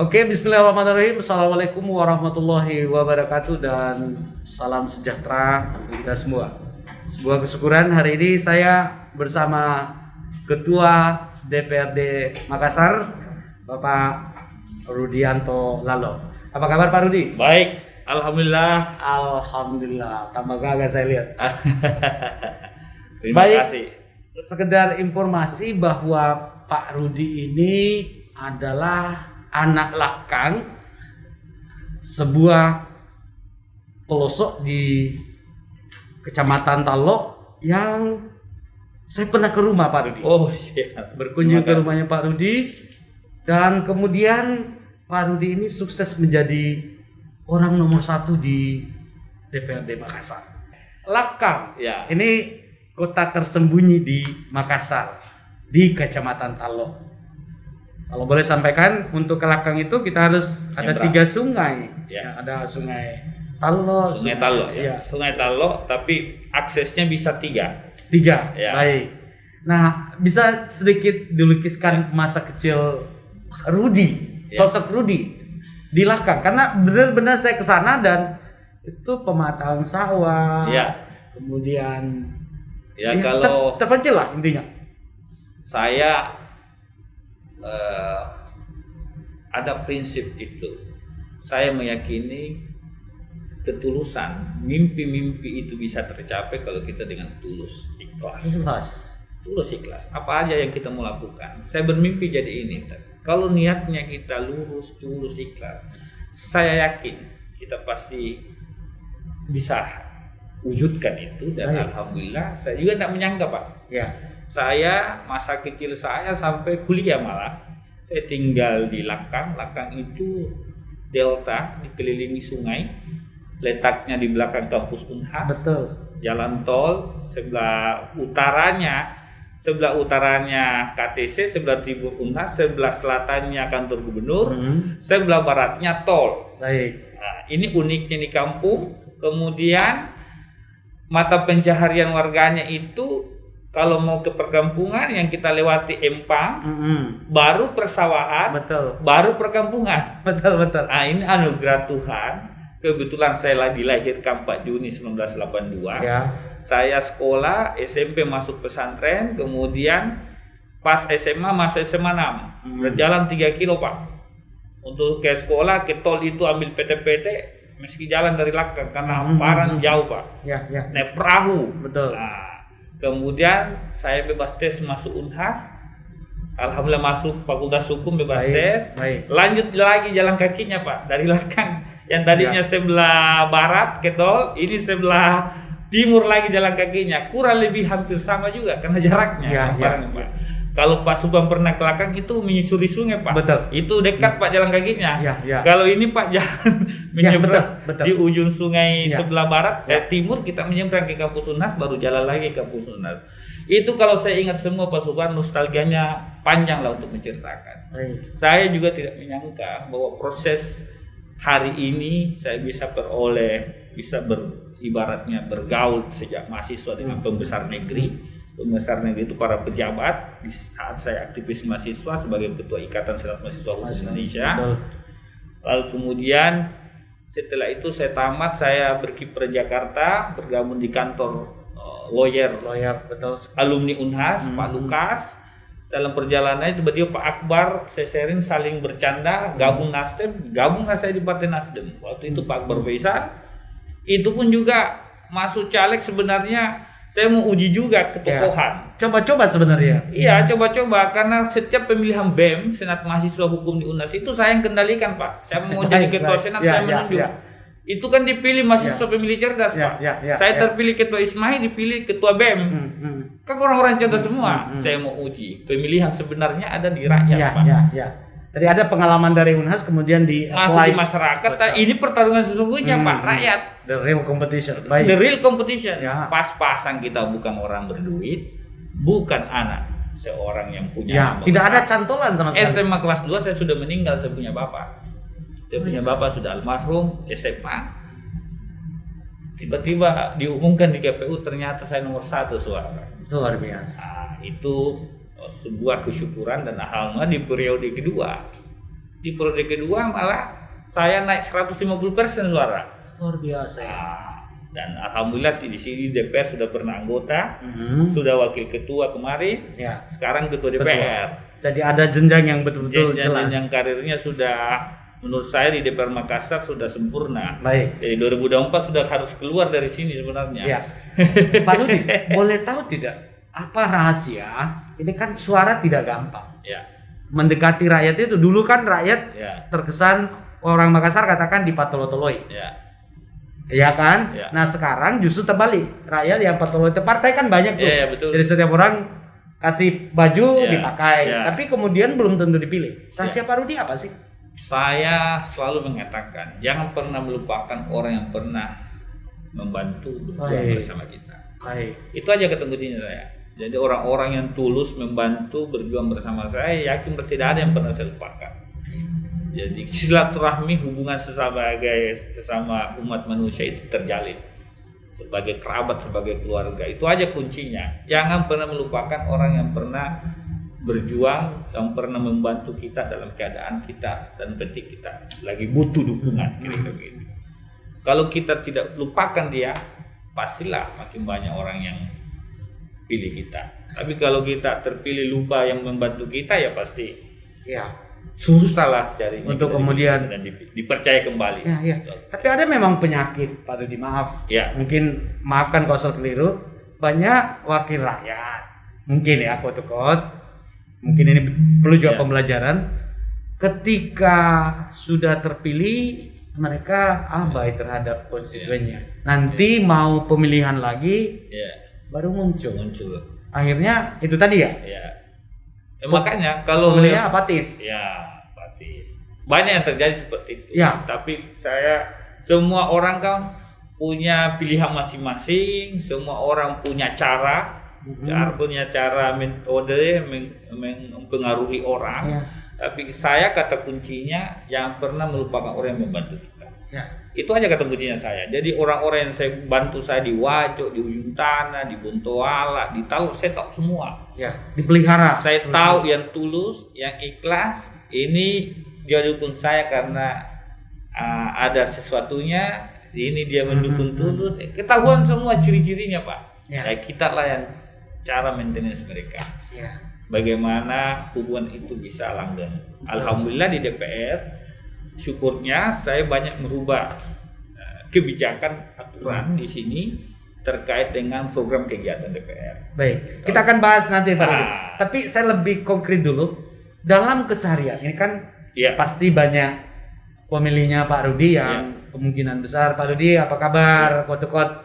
Oke, bismillahirrahmanirrahim. Assalamualaikum warahmatullahi wabarakatuh dan salam sejahtera untuk kita semua. Sebuah kesyukuran hari ini saya bersama Ketua DPRD Makassar, Bapak Rudianto Lalo. Apa kabar Pak Rudi? Baik, alhamdulillah. Alhamdulillah, tambah gagah saya lihat. Terima Baik, kasih. sekedar informasi bahwa Pak Rudi ini adalah anak lakang sebuah pelosok di Kecamatan Talok yang saya pernah ke rumah Pak Rudi. Oh iya, Berkunjung ke terima kasih. rumahnya Pak Rudi dan kemudian Pak Rudi ini sukses menjadi orang nomor 1 di DPRD Makassar. Lakang, Ya. ini kota tersembunyi di Makassar di Kecamatan Talok. Kalau boleh sampaikan untuk ke Lakang itu kita harus ada Nyebrang. 3 sungai. Ya. Ada Sungai Talok, Sungai Talok ya. Iya. Sungai Talok, tapi aksesnya bisa 3. 3. Ya. Baik. Nah, bisa sedikit dilukiskan masa kecil Rudi, Ya. sosok Rudi di Lakang, karena benar-benar saya ke sana dan itu pematang sawah. Ya. Kemudian Ya, kalau terpencil lah intinya. saya ada prinsip itu. Saya meyakini ketulusan, mimpi-mimpi itu bisa tercapai kalau kita dengan tulus, ikhlas. Jelas. Tulus ikhlas. Apa aja yang kita mau lakukan. Saya bermimpi jadi ini. Kalau niatnya kita lurus, tulus, ikhlas, saya yakin kita pasti bisa wujudkan itu. Dan Baik. alhamdulillah saya juga tidak menyangka Pak. Ya. Saya masa kecil saya sampai kuliah malah saya tinggal di Lakang. Lakang itu delta dikelilingi sungai, letaknya di belakang kampus Unhas. Betul. Jalan tol sebelah utaranya KTC, sebelah timur Unhas, sebelah selatannya kantor gubernur, sebelah baratnya tol. Baik. Nah, ini uniknya di kampung. Kemudian mata pencaharian warganya itu kalau mau ke perkampungan yang kita lewati Empang, baru persawahan, Betul. baru perkampungan. Betul, betul. Nah, ini anugerah Tuhan. Kebetulan saya lagi dilahirkan 4 Juni 1982. Ya. Saya sekolah SMP masuk pesantren, kemudian pas SMA masuk SMA 6. Berjalan 3 kilo Pak. Untuk ke sekolah ke tol itu ambil PT-PT, meski jalan dari Lakang karena hamparan jauh Pak. Ya, ya. Naik perahu. Betul. Nah, kemudian saya bebas tes masuk Unhas. Alhamdulillah masuk Fakultas Hukum bebas Baik, tes. baik. Lanjut lagi jalan kakinya Pak dari Lakang yang tadinya sebelah barat ke tol, ini sebelah timur lagi jalan kakinya. Kurang lebih hampir sama juga karena jaraknya. Ya, hamparan, ya. Pak. Kalau Pak Subang pernah ke Lakang itu menyusuri sungai Pak. Betul. Itu dekat Pak jalan kakinya. Ya, ya. Kalau ini Pak jalan menyeberang betul. di ujung sungai Ya. sebelah barat, Ya. timur kita menyeberang ke kampus Unhas, baru jalan lagi ke kampus Unhas. Itu kalau saya ingat semua Pak Subhan, nostalgianya panjang lah untuk menceritakan. Baik. Saya juga tidak menyangka bahwa proses hari ini saya bisa bisa ibaratnya bergaul sejak mahasiswa dengan pembesar negeri. Pembesar negeri itu para pejabat di saat saya aktivis mahasiswa sebagai ketua Ikatan Senat Mahasiswa Hukum Indonesia. Betul. Lalu kemudian setelah itu saya tamat, saya berkiprah Jakarta, bergabung di kantor lawyer Betul. alumni Unhas, Pak Lukas. Dalam perjalanan itu tiba-tiba Pak Akbar, saya sharing saling bercanda, gabunglah saya di Partai Nasdem. Waktu itu Pak Akbar Faisal, itu pun juga masuk caleg sebenarnya saya mau uji juga ketokohan. Coba-coba sebenarnya. Iya, coba-coba karena setiap pemilihan BEM, Senat Mahasiswa Hukum di Unas itu saya yang kendalikan, Pak. Saya mau jadi ketua Senat, saya menunjuk. Itu kan dipilih mahasiswa pemilih cerdas, Pak. Saya terpilih ketua Ismail, dipilih ketua BEM. Kan orang-orang cerdas semua. Saya mau uji. Pemilihan sebenarnya ada di rakyat, Pak. Jadi ada pengalaman dari Unhas kemudian di Masuk di masyarakat. Ini pertarungan sesungguhnya, Pak. Rakyat. The real competition. Baik. The real competition. Ya. Pas-pasan kita bukan orang berduit, bukan anak seorang yang punya nama tidak besar. ada cantolan sama sekali. SMA kelas 2 saya sudah meninggal, saya punya bapak. Saya punya bapak sudah almarhum. SMA tiba-tiba diumumkan di KPU ternyata saya nomor 1 suara. Luar biasa. Nah, itu sebuah kesyukuran dan alhamdulillah di periode kedua Di periode kedua malah saya naik 150% suara. Luar biasa ya. Dan alhamdulillah sih di sini DPR sudah pernah anggota, sudah wakil ketua kemarin, sekarang ketua DPR. Jadi ada jenjang yang betul-betul jelas. Jenjang karirnya sudah, menurut saya di DPR Makassar sudah sempurna. Baik. Jadi 2024 sudah harus keluar dari sini sebenarnya. Ya. Pak Rudi, boleh tahu tidak apa rahasia? Ini kan suara tidak gampang. Ya. Mendekati rakyat itu dulu kan rakyat terkesan orang Makassar katakan dipatolo-toloi. Ya. Iya kan? Ya. Nah sekarang justru terbalik, rakyat yang patolo itu partai kan banyak tuh. Ya, betul. Jadi setiap orang kasih baju dipakai, Ya. tapi kemudian belum tentu dipilih. Rahasia Pak Rudi apa sih? Saya selalu mengatakan jangan pernah melupakan orang yang pernah membantu berjuang bersama kita. Baik. Itu aja kata kuncinya saya. Jadi orang-orang yang tulus membantu berjuang bersama saya, yakin tidak ada yang pernah saya lupakan. Jadi silaturahmi, hubungan sesama umat manusia itu terjalin sebagai kerabat, sebagai keluarga. Itu aja kuncinya. Jangan pernah melupakan orang yang pernah berjuang, yang pernah membantu kita dalam keadaan kita dan penting kita lagi butuh dukungan. Kira-kira begitu. Kalau kita tidak lupakan dia, pastilah makin banyak orang yang pilih kita. Tapi kalau kita terpilih lupa yang membantu kita, ya pasti susah lah cari untuk kemudian dan dipercaya kembali. Ya. Tapi ada memang penyakit Pak Rudi, maaf. Ya. Mungkin maafkan kalau saya keliru. Banyak wakil rakyat, mungkin ya quote-unquote, mungkin ini perlu juga pembelajaran. Ketika sudah terpilih, mereka abai terhadap konstituennya. Nanti mau pemilihan lagi, baru muncul. Akhirnya itu tadi ya. Makanya kalau pemilihnya apatis. Apatis. Banyak yang terjadi seperti itu. Tapi semua orang kan punya pilihan masing-masing, semua orang punya punya cara metode mempengaruhi orang. Tapi saya kata kuncinya jangan pernah melupakan orang yang membantu kita. Itu aja kata kuncinya saya. Jadi orang-orang yang saya bantu, saya di Wajo, di Ujung Tanah, di Bontoala, di Taluk, saya tahu semua. Dipelihara. Saya tahu yang tulus, yang ikhlas. Ini dia dukung saya karena ada sesuatunya. Ini dia mendukung tulus. Ketahuan semua ciri-cirinya, Pak. Kita lah yang cara maintenance mereka. Bagaimana hubungan itu bisa langgeng. Alhamdulillah di DPR, syukurnya saya banyak merubah kebijakan aturan di sini terkait dengan program kegiatan DPR. Baik, kita akan bahas nanti Pak Rudi. Tapi saya lebih konkret dulu. Dalam keseharian ini kan pasti banyak pemilihnya Pak Rudi yang kemungkinan besar. Pak Rudi apa kabar? Quote-unquote.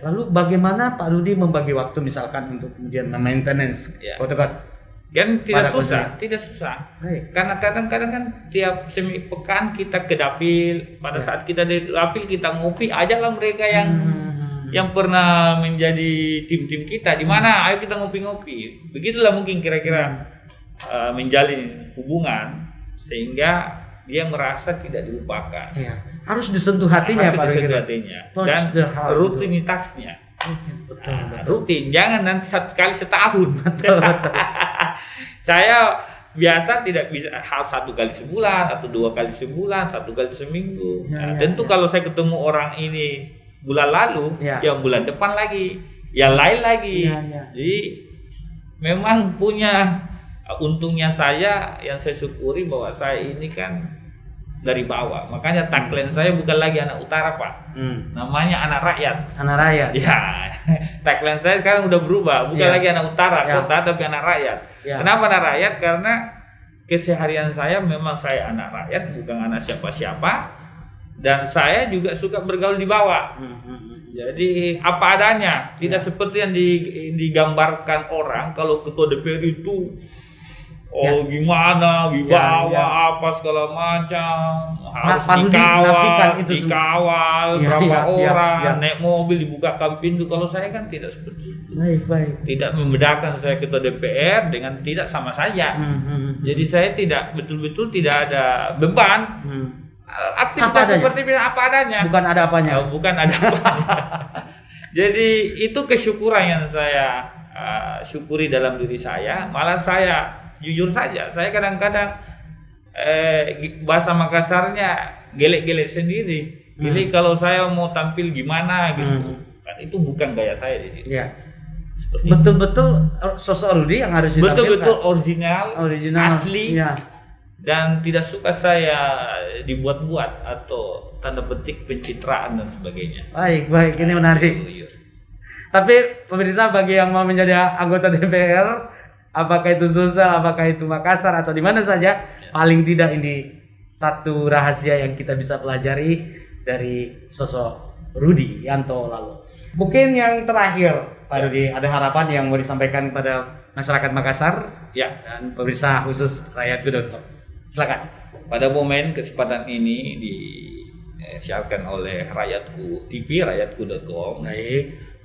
Lalu bagaimana Pak Rudi membagi waktu misalkan untuk kemudian maintenance quote-unquote? Kan tidak susah. Karena kadang-kadang kan tiap semi pekan kita ke dapil. Pada saat kita di dapil kita ngopi, ajalah mereka yang pernah menjadi tim-tim kita di mana, ayo kita ngopi-ngopi. Begitulah mungkin kira-kira menjalin hubungan sehingga dia merasa tidak dilupakan. Harus disentuh hatinya Pak Rudi. Dan rutinitasnya. Rutin, jangan nanti satu kali setahun. Saya biasa tidak bisa harus 1 kali sebulan atau 2 kali sebulan, 1 kali seminggu. Tentu kalau saya ketemu orang ini bulan lalu, bulan depan lagi, yang lain lagi. Jadi memang punya untungnya saya yang saya syukuri bahwa saya ini kan dari bawah. Makanya tagline saya bukan lagi anak utara, Pak. Namanya anak rakyat. Anak rakyat. Tagline saya sekarang udah berubah, bukan lagi anak utara, kota, tapi anak rakyat. Kenapa anak rakyat? Karena keseharian saya memang saya anak rakyat, bukan anak siapa-siapa. Dan saya juga suka bergaul di bawah. Jadi apa adanya, tidak seperti yang digambarkan orang kalau ketua DPR itu gimana, wibawa apa segala macam, harus dikawal berapa orang, naik mobil dibukakan pintu. Kalau saya kan tidak seperti itu. Tidak membedakan saya ketua DPR dengan tidak sama saya. Jadi saya tidak betul-betul tidak ada beban. Aktivitas seperti apa adanya. Bukan ada apanya. Bukan ada apanya. Jadi itu kesyukuran yang saya syukuri dalam diri saya. Malah saya jujur saja, saya kadang-kadang bahasa Makassarnya gelek-gelek sendiri. Jadi kalau saya mau tampil gimana gitu, kan itu bukan gaya saya di sini. Ya. Betul-betul sosok Rudy yang harus ditampilkan. Betul-betul original, asli. Ya. Dan tidak suka saya dibuat-buat atau tanda petik pencitraan dan sebagainya. Baik, ini menarik. Tapi pemirsa, bagi yang mau menjadi anggota DPR, apakah itu Sulsel, apakah itu Makassar atau di mana saja, paling tidak ini satu rahasia yang kita bisa pelajari dari sosok Rudy Yanto Lalo. Mungkin yang terakhir, Pak Rudy, ada harapan yang mau disampaikan kepada masyarakat Makassar dan pemirsa khusus rakyatku.com. Silakan. Pada momen kesempatan ini disiarkan oleh Rakyatku TV, rakyatku.com.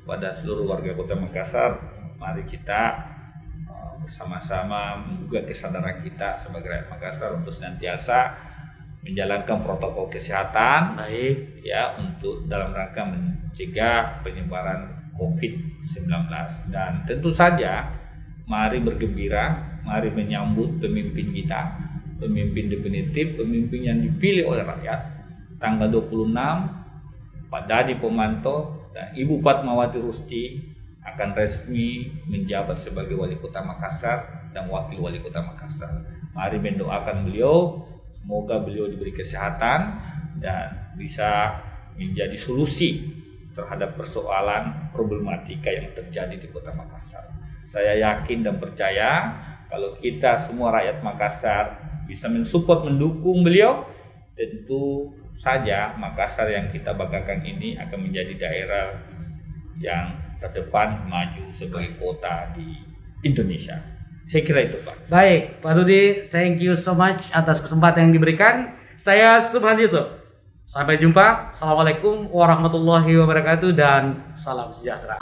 Pada seluruh warga Kota Makassar, mari kita bersama-sama menggugah kesadaran kita sebagai rakyat Makassar untuk senantiasa menjalankan protokol kesehatan, ya, untuk dalam rangka mencegah penyebaran COVID-19. Dan tentu saja mari bergembira, mari menyambut pemimpin kita, pemimpin definitif, pemimpin yang dipilih oleh rakyat tanggal 26, Pak Dadi Pomanto dan Ibu Fatmawati Rusti akan resmi menjabat sebagai Wali Kota Makassar dan Wakil Wali Kota Makassar. Mari mendoakan beliau, semoga beliau diberi kesehatan dan bisa menjadi solusi terhadap persoalan problematika yang terjadi di Kota Makassar. Saya yakin dan percaya kalau kita semua rakyat Makassar bisa mensupport, mendukung beliau, tentu saja Makassar yang kita banggakan ini akan menjadi daerah yang terdepan maju sebagai kota di Indonesia. Saya kira itu, Pak. Baik, Pak Rudy, thank you so much atas kesempatan yang diberikan. Saya Subhan Yusuf. Sampai jumpa. Assalamualaikum warahmatullahi wabarakatuh dan salam sejahtera.